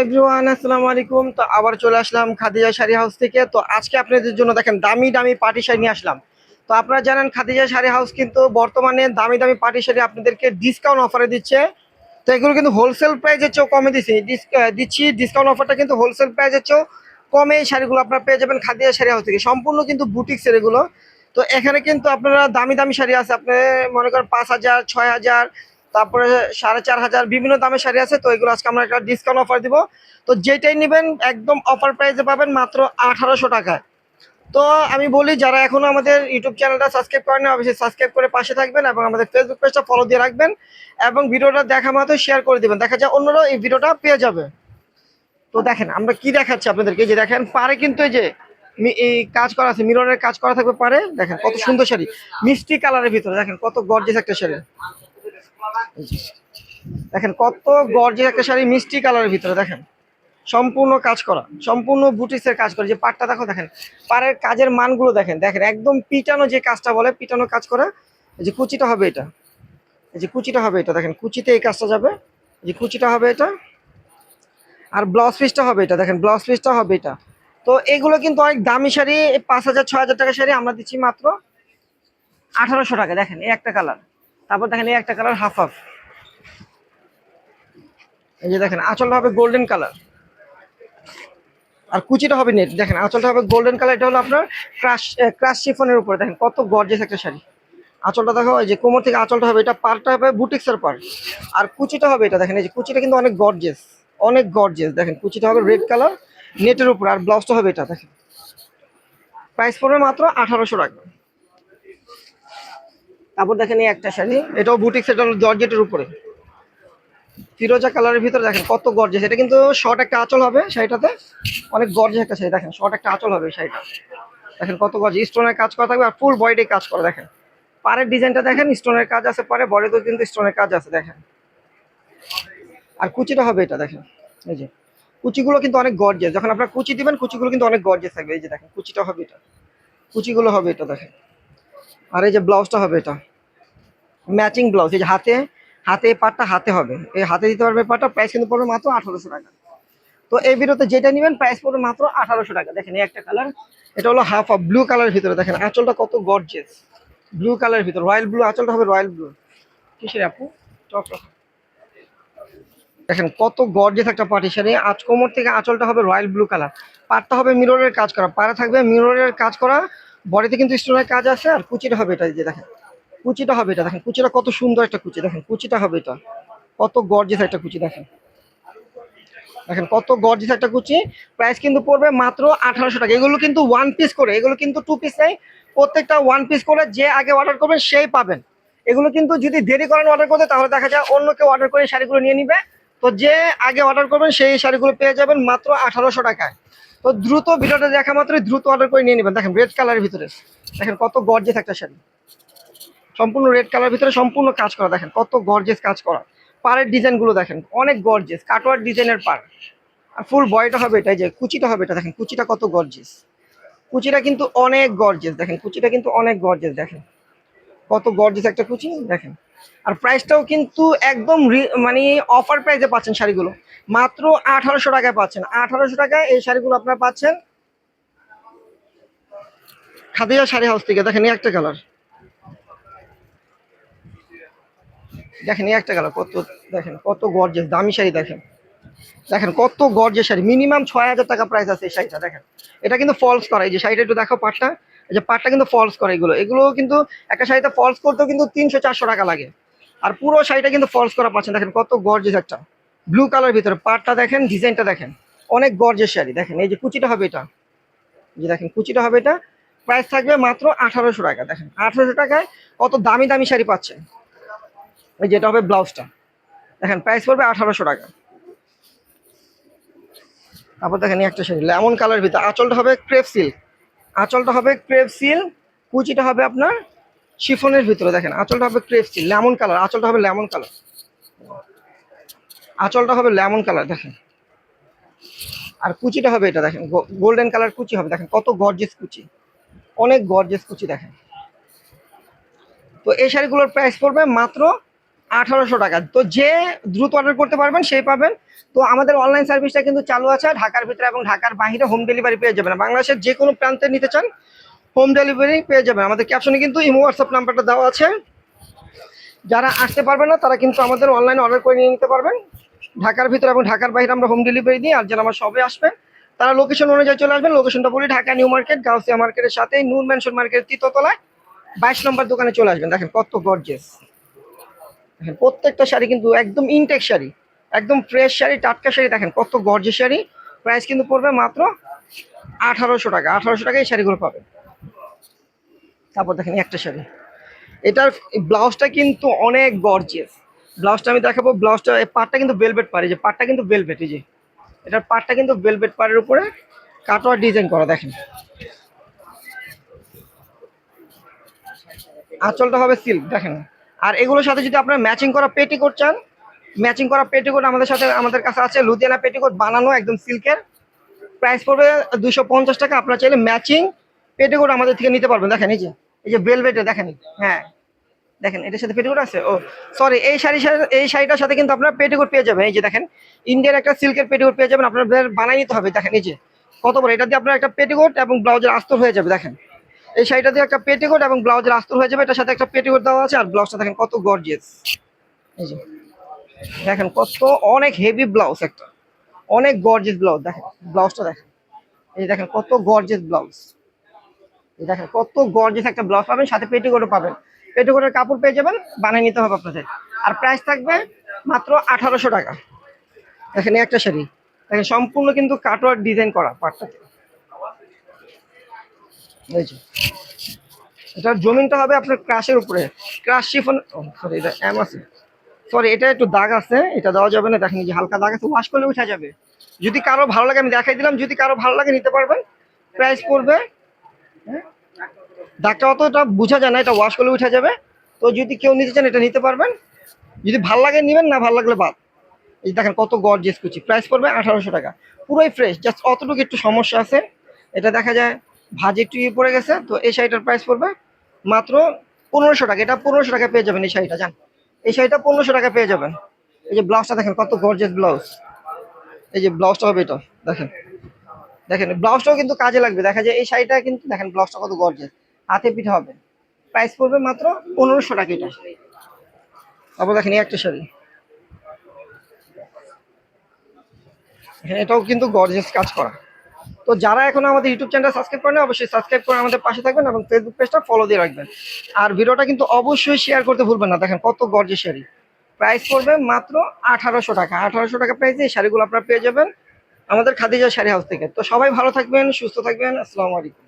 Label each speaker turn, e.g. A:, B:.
A: Everyone, আসসালামু আলাইকুম। তো আবার চলে আসলাম খাদিজা শাড়ি হাউস থেকে। তো আজকে আপনাদের জন্য দেখেন দামি দামি পার্টি শাড়ি নিয়ে আসলাম। তো আপনারা জানেন খাদিজা শাড়ি হাউস কিন্তু বর্তমানে দামি দামি পার্টি শাড়ি আপনাদেরকে ডিসকাউন্ট অফারে দিচ্ছে। তো এগুলো কিন্তু হোলসেল প্রাইসের চেয়েও কমে দিচ্ছি। ডিসকাউন্ট অফারটা কিন্তু হোলসেল প্রাইসের চেয়েও কমে এই শাড়িগুলো আপনারা পেয়ে যাবেন খাদিজা শাড়ি হাউস থেকে। সম্পূর্ণ কিন্তু বুটিক্সের এগুলো। তো এখানে কিন্তু আপনারা দামি দামি শাড়ি আছে, আপনি মনে করেন 5,000, 6,000, তারপরে 4,500 বিভিন্ন দামের শাড়ি আছে। তো এগুলো আজকে আমরা একটা ডিসকাউন্ট অফার দিব। তো যেটাই নেবেন একদম অফার প্রাইসে পাবেন মাত্র 1,800 টাকায়। তো আমি বলি, যারা এখনো আমাদের ইউটিউব চ্যানেলটা সাবস্ক্রাইব করেন না, অবশ্যই সাবস্ক্রাইব করে পাশে থাকবেন এবং আমাদের ফেসবুক পেজটা ফলো দিয়ে রাখবেন এবং ভিডিওটা দেখা মাত্র শেয়ার করে দিবেন, দেখা যায় অন্যরাও এই ভিডিওটা পেয়ে যাবে। তো দেখেন আমরা কি দেখাচ্ছি আপনাদেরকে, যে দেখেন পারে কিন্তু এই যে এই কাজ করা আছে, মিররের কাজ করা থাকবে পারে। দেখেন কত সুন্দর শাড়ি, মিষ্টি কালারের ভিতরে দেখেন কত গর্জিয়াস একটা শাড়ি। দেখেন কত গর্জিয়াস একটা শাড়ি মিষ্টি কালারের ভিতরে। দেখেন সম্পূর্ণ কাজ করা, সম্পূর্ণ বুটিক্সের কাজ করা। যে পাটটা দেখো, দেখেন পাড়ের কাজের মানগুলো দেখেন, দেখেন একদম পিটানো, যে কাজটা বলে পিটানো কাজ করা। এই যে কুচিটা হবে এটা, এই যে কুচিটা হবে এটা, দেখেন কুচিতে এই কাজটা যাবে, এই যে কুচিটা হবে এটা। আর ব্লাউজ পিসটা হবে এটা, দেখেন ব্লাউজ পিসটা হবে এটা। তো এগুলো কিন্তু অনেক দামি শাড়ি, 5,000, 6,000 টাকা শাড়ি আমরা দিচ্ছি মাত্র 1,800 টাকা। দেখেন এই একটা কালার, তারপর দেখেন এই একটা কালার হাফ হাফ। এই যে দেখেন আঁচলটা হবে গোল্ডেন কালার, আর কুচিটা হবে নেট। দেখেন আঁচলটা হবে গোল্ডেন কালার, এটা হলো আপনার ক্রাশ ক্রাশ শিফনের উপরে। দেখেন কত গর্জিয়াস একটা শাড়ি। আঁচলটা দেখো, এই যে কোমর থেকে আঁচলটা হবে এটা, পারটা হবে বুটিক্সের পার। আর কুচিটা হবে এটা, দেখেন এই যে কুচিটা কিন্তু অনেক গর্জিয়াস, অনেক গর্জিয়াস। দেখেন কুচিটা হবে রেড কালার নেটের উপর, আর ব্লাউজটা হবে এটা। দেখেন প্রাইস পড়বে মাত্র 1,800 টাকা। তারপর দেখেন এই একটা শাড়ি, এটাও বুটিক্স, এটা হলো জর্জেটের উপরে ফিরোজা কালারের ভিতরে। দেখেন কত গর্জিয়াস, এটা কিন্তু শর্ট একটা আঁচল হবে শাড়িটাতে, অনেক গর্জিয়াস একটা শাড়ি। দেখেন শর্ট একটা আঁচল হবে শাড়িটা, দেখেন কত গর্জিয়াস, স্টোনের কাজ করা থাকবে আর ফুল বডিতে কাজ করা। দেখেন পাড়ের ডিজাইনটা দেখেন, স্টোনের কাজ আছে পাড়ে, বডিতেও কিন্তু স্টোনের কাজ আছে। দেখেন আর কুচিটা হবে এটা। দেখেন এই যে কুচিগুলো কিন্তু অনেক গর্জিয়াস, যখন আপনারা কুচি দিবেন কুচিগুলো কিন্তু অনেক গর্জিয়াস থাকবে। এই যে দেখেন কুচিটা হবে এটা, কুচিগুলো হবে এটা। দেখেন আর এই যে ব্লাউজটা হবে এটা ম্যাচিং ব্লাউজ। এই যে হাতে, হাতে এই পাটটা হাতে হবে, এই হাতে দিতে পারবে পাটটা। প্রাইস কিন্তু পড়বে মাত্র 1,800 টাকা। তো এই ভিডিওতে যেটা নেবেন প্রাইস পড়বে মাত্র 1,800 টাকা। দেখেন এই একটা কালার, এটা হলো হাফ অফ ব্লু কালারের ভিতরে। দেখেন আঁচলটা কত গর্জিয়াস, ব্লু কালারের ভিতরে রয়্যাল ব্লু, আঁচলটা হবে রয়্যাল ব্লু। কিসের আপু টপ রাখো। দেখেন কত গর্জিয়াস একটা পাটি শাড়ি, আঁচ কোমর থেকে আঁচলটা হবে রয়্যাল ব্লু কালার। পাটটা হবে মিররের কাজ করা, পাড়ে থাকবে মিররের কাজ করা, বডিতে কিন্তু স্টোনের কাজ আছে। আর কুচিটা হবে এটা, এই যে দেখেন কুচিটা হবে এটা। দেখেন কুচিটা কত সুন্দর একটা কুচি, দেখেন কুচিটা হবে এটা, কত গর্জিয়াস একটা কুচি। দেখেন দেখেন কত গর্জিয়াস একটা কুচি। প্রাইস কিন্তু পড়বে মাত্র 1,800 টাকা। এগুলো কিন্তু ওয়ান পিস করে, এগুলো কিন্তু টু পিস নেই, প্রত্যেকটা ওয়ান পিস করে। যে আগে অর্ডার করবেন সেই পাবেন। এগুলো কিন্তু যদি দেরি করেন অর্ডার করতে, তাহলে দেখা যায় অন্য কেউ অর্ডার করে শাড়িগুলো নিয়ে নিবে। তো যে আগে অর্ডার করবেন সেই শাড়িগুলো পেয়ে যাবেন মাত্র 1,800 টাকায়। তো দ্রুত ভিডিওটা দেখা মাত্রই দ্রুত অর্ডার করে নিয়ে নেবেন। দেখেন রেড কালারের ভিতরে, দেখেন কত গর্জিয়াস একটা শাড়ি, সম্পূর্ণ রেড কালার ভিতরে সম্পূর্ণ কাজ করা। দেখেন কত গর্জিয়াস কাজ করা, পাড়ের ডিজাইনগুলো দেখেন অনেক গর্জিয়াস, কাটওয়ার্ক ডিজাইনের পাড়। আর ফুল বডিটা হবে এটা, এই যে কুচিটা হবে এটা। দেখেন কুচিটা কত গর্জিয়াস, কুচিটা কিন্তু অনেক গর্জিয়াস। দেখেন কুচিটা কিন্তু অনেক গর্জিয়াস, দেখেন কত গর্জিয়াস একটা কুচি। দেখেন আর প্রাইসটাও কিন্তু একদম মানে অফার প্রাইসে পাচ্ছেন শাড়িগুলো, মাত্র 1,800 টাকায় পাচ্ছেন। 1,800 টাকায় এই শাড়িগুলো আপনারা পাচ্ছেন খাদিজা শাড়ি হাউস থেকে। দেখেন এই একটা কালার, দেখেন এই একটা কালার কত, দেখেন কত গর্জিয়াস দামি শাড়ি। দেখেন দেখেন কত গর্জিয়াস শাড়ি, মিনিমাম 6,000 টাকা প্রাইস আছে এই শাড়িটা। দেখেন এটা কিন্তু ফলস করা, এই যে শাড়িটা একটু দেখো পাটটা, এই যে পাটটা কিন্তু ফলস করা। এগুলো এগুলো কিন্তু একটা শাড়িতে ফলস করতেও কিন্তু 300-400 টাকা লাগে, আর পুরো শাড়িটা কিন্তু ফলস করা পাচ্ছেন। দেখেন কত গর্জিয়াস একটা ব্লু কালার ভিতরে, পাটটা দেখেন, ডিজাইনটা দেখেন, অনেক গর্জিয়াস শাড়ি। দেখেন এই যে কুচিটা হবে এটা, এই যে দেখেন কুচিটা হবে এটা। প্রাইস থাকবে মাত্র 1,800 টাকা। দেখেন 1,800 টাকায় কত দামি দামি শাড়ি পাচ্ছেন। এই যেটা হবে ব্লাউজটা, দেখেন প্রাইস পড়বে 1,800 টাকা। তারপর দেখেন এই একটা শাড়ি লেমন কালার ভিতরে, আঁচলটা হবে ক্রেপ সিল্ক, আঁচলটা হবে ক্রেপ সিল্ক, কুচিটা হবে আপনার শিফনের ভিতরে। দেখেন আঁচলটা হবে ক্রেপ সিল্ক লেমন কালার, আঁচলটা হবে লেমন কালার, আঁচলটা হবে লেমন কালার। দেখেন আর কুচিটা হবে এটা, দেখেন গোল্ডেন কালার কুচি হবে। দেখেন কত গর্জিয়াস কুচি, অনেক গর্জিয়াস কুচি। দেখেন তো এই শাড়িগুলোর প্রাইস পড়বে মাত্র 1800 টাকা। তো যে দ্রুত অর্ডার করতে পারবেন সেই পাবেন। তো আমাদের অনলাইন সার্ভিসটা কিন্তু চালু আছে ঢাকার ভিতরে এবং ঢাকার বাইরে হোম ডেলিভারি পেয়ে যাবেন। বাংলাদেশের যে কোনো প্রান্তে নিতে চান হোম ডেলিভারি পেয়ে যাবেন। আমাদের ক্যাপশনে কিন্তু ইমো হোয়াটসঅ্যাপ নাম্বারটা দেওয়া আছে। যারা আসতে পারবেন না তারা কিন্তু আমাদের অনলাইনে অর্ডার করে নিয়ে নিতে পারবেন। ঢাকার ভিতরে এবং ঢাকার বাইরে আমরা হোম ডেলিভারি দিই। আর যারা আমার শপে আসবেন তারা লোকেশন অনুযায়ী চলে আসবেন। লোকেশনটা বলি, ঢাকা নিউ মার্কেট গাউসিয়া মার্কেটের সাথে নূর ম্যানশন মার্কেটের তৃতীয়তলায় 22 নম্বর দোকানে চলে আসবেন। দেখেন কত গর্জিয়াস, দেখেন প্রত্যেকটা শাড়ি কিন্তু একদম ইনটেক শাড়ি, একদম ফ্রেশ শাড়ি, টাটকা শাড়ি। দেখেন কত গর্জিয়াস শাড়ি। প্রাইস কিন্তু পড়বে মাত্র 1800 টাকা। 1800 টাকায় এই শাড়িগুলো পাবেন। তারপর দেখেন একটা শাড়ি, এটার ব্লাউজটা কিন্তু অনেক গর্জিয়াস। ব্লাউজটা আমি দেখাবো। ব্লাউজটা পাটটা কিন্তু ভেলভেট পাড়, এই যে পাটটা কিন্তু ভেলভেট, এই যে এটার পাটটা কিন্তু ভেলভেট পাড়ের উপরে কাটওয়ার্ক ডিজাইন করা। দেখেন আঁচলটা হবে সিল্ক, দেখেন। আর এগুলোর সাথে যদি আপনারা ম্যাচিং করা পেটিকোট চান, ম্যাচিং করা পেটিকোট আমাদের কাছে আছে। লুধিয়ানা পেটিকোট বানানো একদম সিল্কের। প্রাইস পড়বে 250 টাকা। আপনারা চাইলে ম্যাচিং পেটিকোট আমাদের থেকে নিতে পারবেন। দেখেন এই যে ভেলভেটে, দেখেন। হ্যাঁ দেখেন এটার সাথে পেটিকোট আছে। ও সরি, এই শাড়িটার সাথে কিন্তু আপনারা পেটিকোট পেয়ে যাবেন। এই যে দেখেন ইন্ডিয়ান একটা সিল্কের পেটিকোট পেয়ে যাবেন। আপনাদের বানাই নিতে হবে। দেখেন এই যে কত বড়, এটা দিয়ে আপনার একটা পেটিকোট এবং ব্লাউজের আস্তর হয়ে যাবে। দেখেন এই শাড়িটা দিয়ে একটা পেটিকোট এবং ব্লাউজের আস্তর হয়ে যাবে। এটার সাথে একটা পেটিকোট দেওয়া আছে। আর ব্লাউজটা দেখেন কত গর্জিয়াস। এই যে দেখেন কত অনেক হেভি ব্লাউজ, একটা অনেক গর্জিয়াস ব্লাউজ। দেখেন ব্লাউজটা দেখেন, এই দেখেন কত গর্জিয়াস ব্লাউজ। এই দেখেন কত গর্জিয়াস একটা ব্লাউজ পাবেন, সাথে পেটিকোটও পাবেন। পেটিকোটের কাপড় পেয়ে যাবেন, বানিয়ে নিতে হবে আপনাদের। আর প্রাইস থাকবে মাত্র 1800 টাকা। দেখেন এই একটা শাড়ি, দেখেন সম্পূর্ণ কিন্তু কাটওয়ার্ক ডিজাইন করা পাটটাতে। এই যে এটার জমিনটা হবে আপনার ক্রাশের উপরে, ক্রাশ শিফন। সরি এটা এম আছে, সরি এটা একটু দাগ আছে, এটা দেওয়া যাবে না। দেখেন এই যে হালকা দাগ আছে, ওয়াশ করলে উঠা যাবে। যদি কারো ভালো লাগে আমি দেখাই দিলাম, যদি কারো ভালো লাগে নিতে পারবেন। প্রাইস পড়বে, হ্যাঁ, দাগটা অতটা বোঝা যায় না, এটা ওয়াশ করলে উঠা যাবে। তো যদি কেউ নিতে চান এটা নিতে পারবেন। যদি ভাল লাগে নেবেন, না ভালো লাগলে বাদ। এই দেখেন কত গর্জিয়াস কুচি। প্রাইস পড়বে 1800 টাকা। পুরোই ফ্রেশ, জাস্ট অতটুকু একটু সমস্যা আছে। এটা দেখা যায় ভাজি একটু ইয়ে পড়ে গেছে। তো এই শাড়িটার প্রাইস পড়বে মাত্র 1500 টাকা। এটা 1500 টাকা পেয়ে যাবেন এই শাড়িটা। জান এই শাড়িটা 1500 টাকা পেয়ে যাবেন। এই যে ব্লাউজটা দেখেন কত গর্জিয়াস ব্লাউজ। এই যে ব্লাউজটা হবে এটা, দেখেন। দেখেন ব্লাউজটাও কিন্তু কাজে লাগবে। দেখা যায় এই শাড়িটা কিন্তু দেখেন ব্লাউজটা কত গর্জিয়াস, হাতে পিঠা হবে। প্রাইস পড়বে মাত্র 1500 টাকা এটা। তারপর দেখেন এই একটা শাড়ি, হ্যাঁ এটাও কিন্তু গর্জিয়াস কাজ করা। তো যারা এখনো আমাদের ইউটিউব চ্যানেল সাবস্ক্রাইব করেন অবশ্যই সাবস্ক্রাইব করে আমাদের পাশে থাকবেন এবং ফেসবুক পেজটা ফলো দিয়ে রাখবেন। আর ভিডিওটা কিন্তু অবশ্যই শেয়ার করতে ভুলবেন না। দেখেন কত গর্জিয়াস শাড়ি। প্রাইস পড়বে মাত্র 1800 টাকা। 1800 টাকা প্রাইসে এই শাড়িগুলো আপনারা পেয়ে যাবেন আমাদের খাদিজা শাড়ি হাউস থেকে। তো সবাই ভালো থাকবেন, সুস্থ থাকবেন। আসসালামু আলাইকুম।